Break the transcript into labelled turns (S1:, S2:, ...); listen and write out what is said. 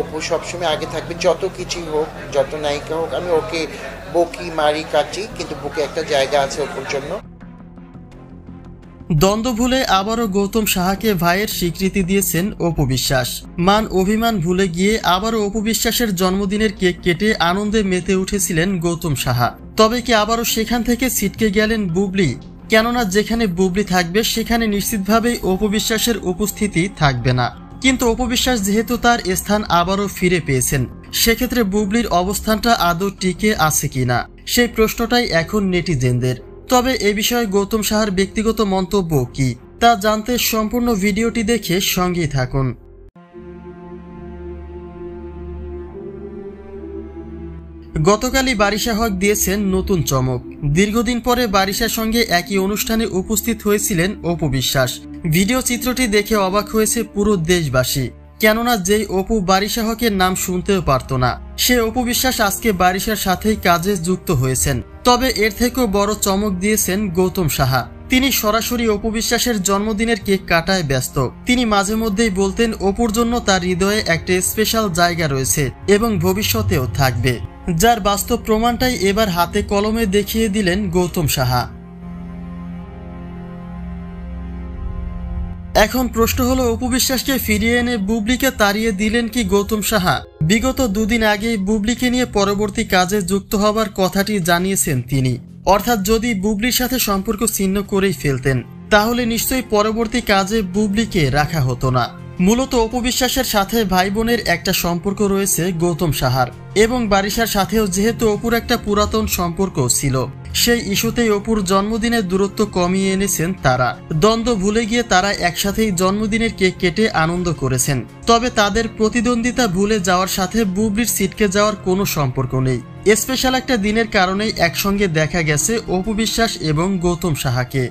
S1: অপু সবসময় আগে থাকবে, যত কিছুই হোক, যত নায়িকা হোক। আমি ওকে বকি মারি কাটি, কিন্তু বুকে একটা জায়গা আছে অপুর জন্য।
S2: দ্বন্দ্ব ভুলে আবারও গৌতম সাহাকে ভাইয়ের স্বীকৃতি দিয়েছেন অপু বিশ্বাস। মান অভিমান ভুলে গিয়ে আবারও অপু বিশ্বাসের জন্মদিনের কেক কেটে আনন্দে মেতে উঠেছিলেন গৌতম সাহা। তবে কি আবারও সেখান থেকে ছিটকে গেলেন বুবলি? কেননা যেখানে বুবলি থাকবে সেখানে নিশ্চিতভাবেই অপু বিশ্বাসের উপস্থিতি থাকবে না। কিন্তু অপু বিশ্বাস যেহেতু তার স্থান আবারও ফিরে পেয়েছেন, সেক্ষেত্রে বুবলির অবস্থানটা আদৌ টিকে আছে কিনা সেই প্রশ্নটাই এখন নেটিজেনদের। তবে এ বিষয়ে গৌতম সাহার ব্যক্তিগত মন্তব্য কি তা জানতে সম্পূর্ণ ভিডিওটি দেখে সঙ্গেই থাকুন। গতকালই বারিশা হক দিয়েছেন নতুন চমক। দীর্ঘদিন পরে বারিশার সঙ্গে একই অনুষ্ঠানে উপস্থিত হয়েছিলেন অপু বিশ্বাস। ভিডিও চিত্রটি দেখে অবাক হয়েছে পুরো দেশবাসী, কেননা যেই অপু বারিশা হকের নাম শুনতেও পারত না, সে অপু বিশ্বাস আজকে বারিশার সাথেই কাজে যুক্ত হয়েছেন। তবে এর থেকেও বড় চমক দিয়েছেন গৌতম সাহা। তিনি সরাসরি অপু বিশ্বাসের জন্মদিনের কেক কাটায় ব্যস্ত। তিনি মাঝে মধ্যেই বলতেন অপুর জন্য তার হৃদয়ে একটা স্পেশাল জায়গা রয়েছে এবং ভবিষ্যতেও থাকবে, যার বাস্তব প্রমাণটাই এবার হাতে কলমে দেখিয়ে দিলেন গৌতম সাহা। এখন প্রশ্ন হলো, অপু বিশ্বাসকে ফিরিয়ে এনে বুবলিকে তাড়িয়ে দিলেন কি গৌতম সাহা? বিগত দুদিন আগেই বুবলিকে নিয়ে পরবর্তী কাজে যুক্ত হবার কথাটি জানিয়েছেন তিনি। অর্থাৎ যদি বুবলির সাথে সম্পর্ক ছিন্ন করেই ফেলতেন, তাহলে নিশ্চয়ই পরবর্তী কাজে বুবলিকে রাখা হতো না। মূলত অপু বিশ্বাসের সাথে ভাই বোনের একটা সম্পর্ক রয়েছে গৌতম সাহার, এবং বারিশার সাথেও যেহেতু অপুর একটা পুরাতন সম্পর্ক ছিল, সেই ইস্যুতেই অপুর জন্মদিনের দূরত্ব কমিয়ে এনেছেন তারা। দ্বন্দ্ব ভুলে গিয়ে তারা একসাথেই জন্মদিনের কেক কেটে আনন্দ করেছেন। তবে তাদের প্রতিদ্বন্দ্বিতা ভুলে যাওয়ার সাথে বুবলির ছিটকে যাওয়ার কোনো সম্পর্ক নেই। স্পেশাল একটা দিনের কারণেই একসঙ্গে দেখা গেছে অপু বিশ্বাস এবং গৌতম সাহাকে।